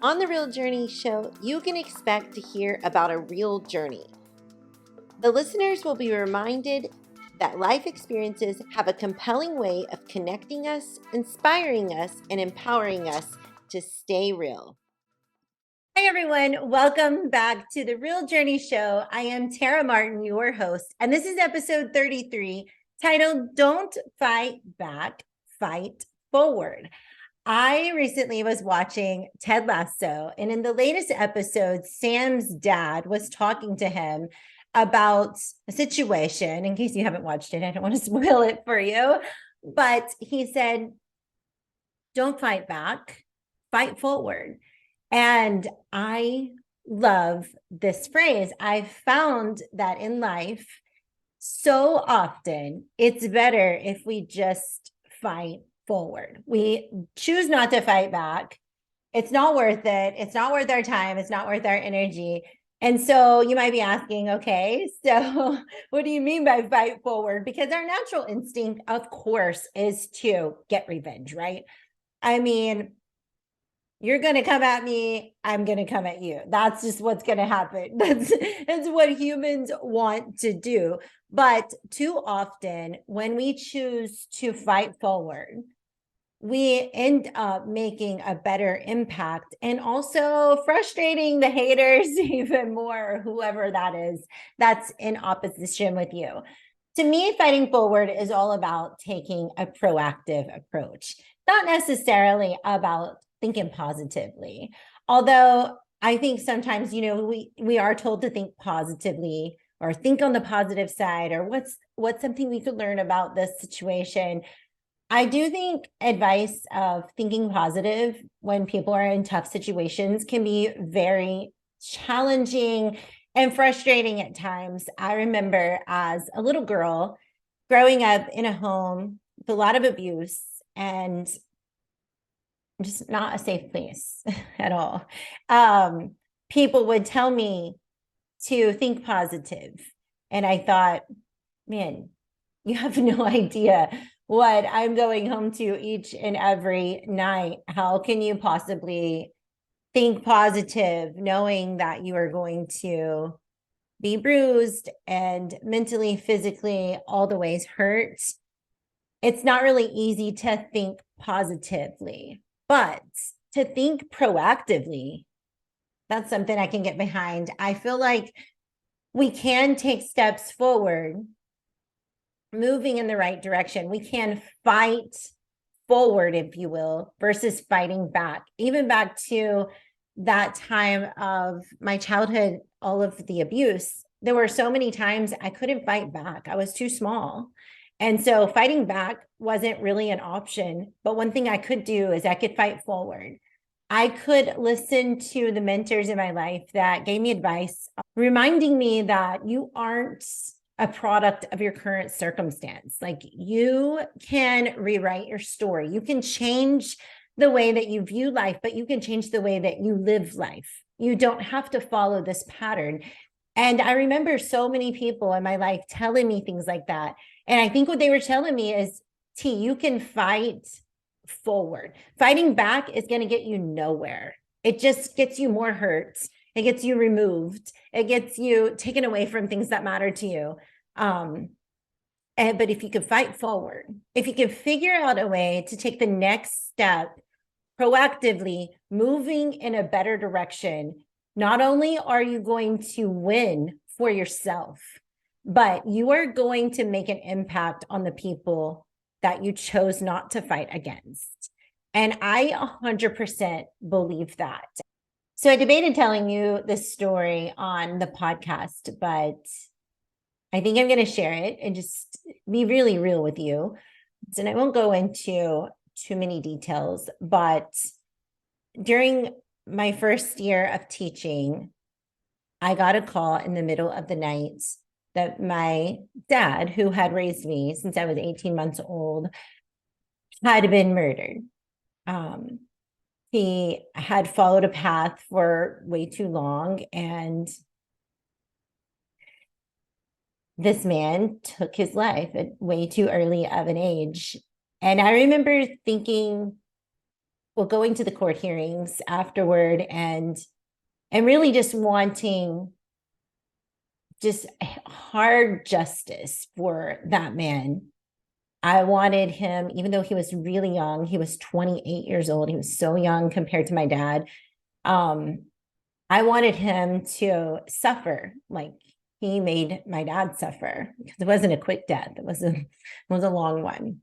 On the Real Journey show, you can expect to hear about a real journey. The listeners will be reminded that life experiences have a compelling way of connecting us, inspiring us, and empowering us to stay real. Hi, everyone. Welcome back to the Real Journey show. I am Tara Martin, your host, and this is episode 33, titled Don't Fight Back, Fight Forward. I recently was watching Ted Lasso, and in the latest episode, Sam's dad was talking to him about a situation. In case you haven't watched it, I don't want to spoil it for you, but he said, don't fight back, fight forward. And I love this phrase. I've found that in life, so often it's better if we just fight forward. We choose not to fight back. It's not worth it. It's not worth our time. It's not worth our energy. And so you might be asking, okay, so what do you mean by fight forward? Because our natural instinct, of course, is to get revenge, right? I mean, you're going to come at me, I'm going to come at you. That's just what's going to happen. That's what humans want to do. But too often, when we choose to fight forward, we end up making a better impact and also frustrating the haters even more, whoever that is that's in opposition with you. To me, fighting forward is all about taking a proactive approach, not necessarily about thinking positively. Although I think sometimes, we are told to think positively or think on the positive side, or what's something we could learn about this situation. I do think advice of thinking positive when people are in tough situations can be very challenging and frustrating at times. I remember as a little girl growing up in a home with a lot of abuse and just not a safe place at all. People would tell me to think positive. And I thought, man, you have no idea what I'm going home to each and every night. How can you possibly think positive knowing that you are going to be bruised and mentally, physically, all the ways hurt? It's not really easy to think positively, but to think proactively, that's something I can get behind. I feel like we can take steps forward, moving in the right direction. We can fight forward, if you will, versus fighting back. Even back to that time of my childhood, all of the abuse, there were so many times I couldn't fight back. I was too small. And so fighting back wasn't really an option. But one thing I could do is I could fight forward. I could listen to the mentors in my life that gave me advice, reminding me that you aren't a product of your current circumstance. Like, you can rewrite your story. You can change the way that you view life, but you can change the way that you live life. You don't have to follow this pattern. And I remember so many people in my life telling me things like that. And I think what they were telling me is, T, you can fight forward. Fighting back is going to get you nowhere. It just gets you more hurt. It gets you removed. It gets you taken away from things that matter to you. But if you could fight forward, if you could figure out a way to take the next step proactively, moving in a better direction, not only are you going to win for yourself, but you are going to make an impact on the people that you chose not to fight against. And I 100% believe that. So I debated telling you this story on the podcast, but I think I'm going to share it and just be really real with you. And I won't go into too many details, but during my first year of teaching, I got a call in the middle of the night that my dad, who had raised me since I was 18 months old, had been murdered. He had followed a path for way too long, and this man took his life at way too early of an age. And I remember thinking, well, going to the court hearings afterward and really just wanting just hard justice for that man. I wanted him, even though he was really young, he was 28 years old. He was so young compared to my dad. Um, I wanted him to suffer like he made my dad suffer, because it wasn't a quick death. It was a long one.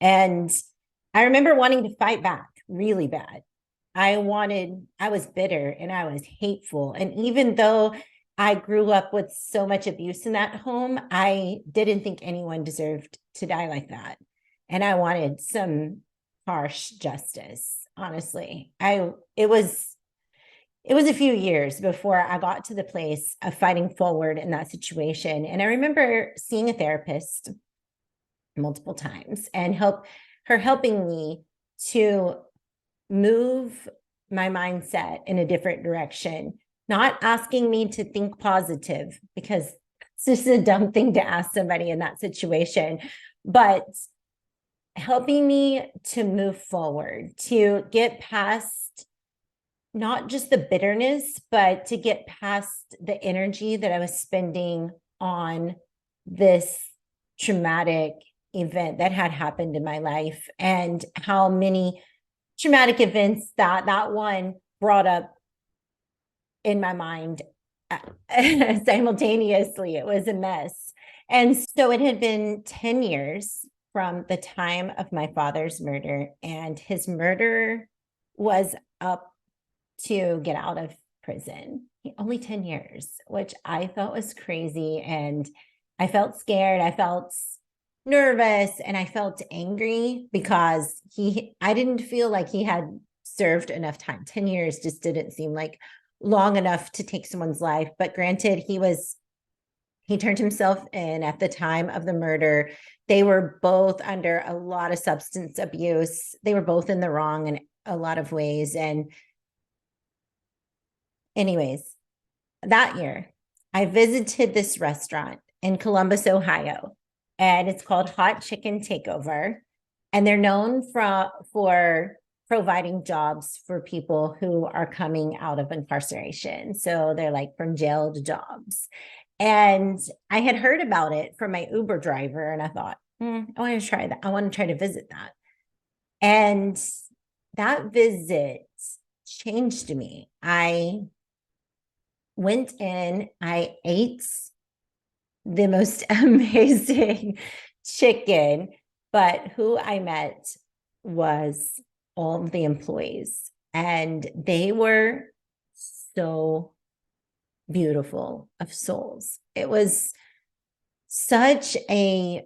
And I remember wanting to fight back really bad. I was bitter and I was hateful. And even though I grew up with so much abuse in that home, I didn't think anyone deserved to die like that. And I wanted some harsh justice, honestly. It was a few years before I got to the place of fighting forward in that situation. And I remember seeing a therapist multiple times and helping me to move my mindset in a different direction, not asking me to think positive, because it's just a dumb thing to ask somebody in that situation, but helping me to move forward, to get past not just the bitterness, but to get past the energy that I was spending on this traumatic event that had happened in my life, and how many traumatic events that one brought up in my mind simultaneously. It was a mess. And so it had been 10 years from the time of my father's murder, and his murderer was up to get out of prison. Only 10 years, which I thought was crazy. And I felt scared. I felt nervous and I felt angry because I didn't feel like he had served enough time. 10 years just didn't seem like long enough to take someone's life. But granted, he turned himself in at the time of the murder. They were both under a lot of substance abuse. They were both in the wrong in a lot of ways. And anyways, that year, I visited this restaurant in Columbus, Ohio, and it's called Hot Chicken Takeover. And they're known for providing jobs for people who are coming out of incarceration. So they're like from jail to jobs. And I had heard about it from my Uber driver, and I thought, I want to try that. I want to try to visit that. And that visit changed me. I went in, I ate the most amazing chicken, but who I met was all of the employees, and they were so beautiful of souls. It was such a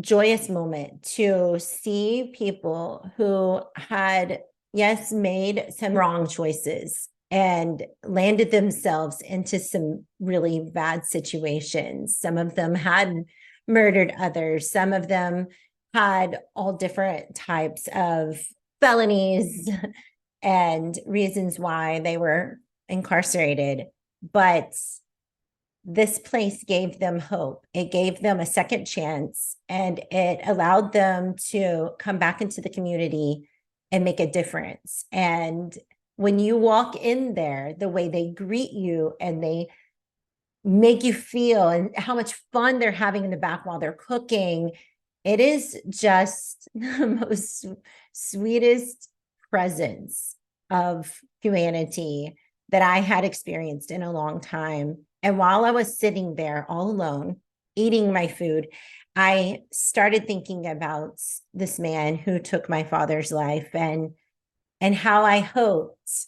joyous moment to see people who had, yes, made some wrong choices and landed themselves into some really bad situations. Some of them had murdered others. Some of them had all different types of felonies and reasons why they were incarcerated. But this place gave them hope. It gave them a second chance, and it allowed them to come back into the community and make a difference. And when you walk in there, the way they greet you and they make you feel, and how much fun they're having in the back while they're cooking, it is just the most sweetest presence of humanity that I had experienced in a long time. And while I was sitting there all alone, eating my food, I started thinking about this man who took my father's life, and how I hoped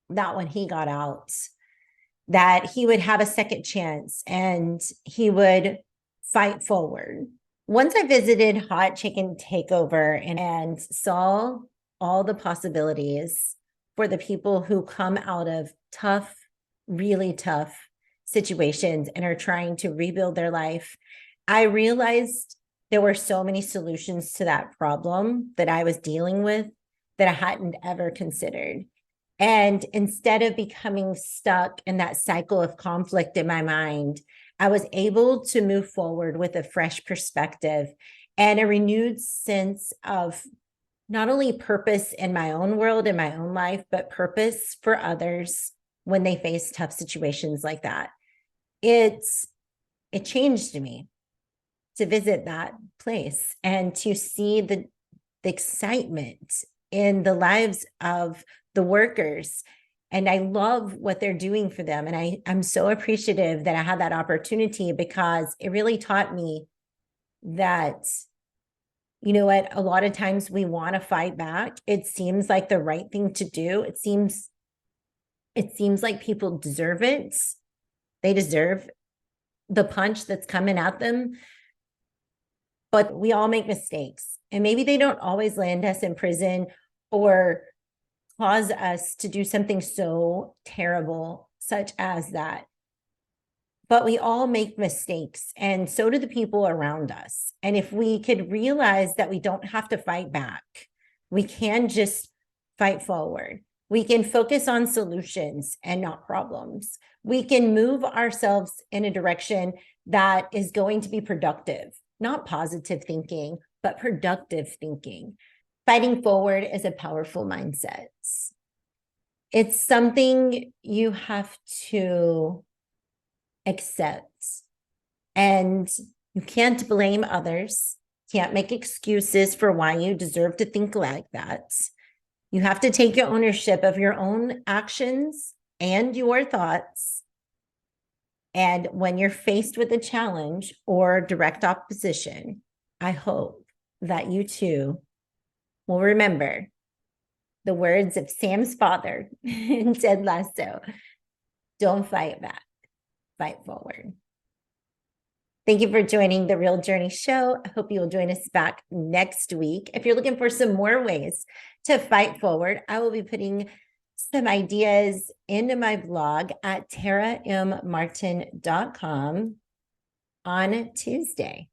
that when he got out, that he would have a second chance and he would fight forward. Once I visited Hot Chicken Takeover and saw all the possibilities for the people who come out of tough, really tough situations and are trying to rebuild their life, I realized there were so many solutions to that problem that I was dealing with that I hadn't ever considered. And instead of becoming stuck in that cycle of conflict in my mind, I was able to move forward with a fresh perspective and a renewed sense of not only purpose in my own world, in my own life, but purpose for others when they face tough situations like that. It changed me to visit that place and to see the excitement in the lives of the workers. And I love what they're doing for them. And I'm so appreciative that I had that opportunity, because it really taught me that, you know what, a lot of times we want to fight back. It seems like the right thing to do. It seems like people deserve it. They deserve the punch that's coming at them. But we all make mistakes, and maybe they don't always land us in prison or cause us to do something so terrible, such as that. But we all make mistakes, and so do the people around us. And if we could realize that we don't have to fight back, we can just fight forward. We can focus on solutions and not problems. We can move ourselves in a direction that is going to be productive, not positive thinking, but productive thinking. Fighting forward is a powerful mindset. It's something you have to accept. And you can't blame others, can't make excuses for why you deserve to think like that. You have to take your ownership of your own actions and your thoughts. And when you're faced with a challenge or direct opposition, I hope that you too will remember the words of Sam's father in Ted Lasso: don't fight back, fight forward. Thank you for joining the Real Journey Show. I hope you will join us back next week. If you're looking for some more ways to fight forward, I will be putting some ideas into my blog at tarammartin.com on Tuesday.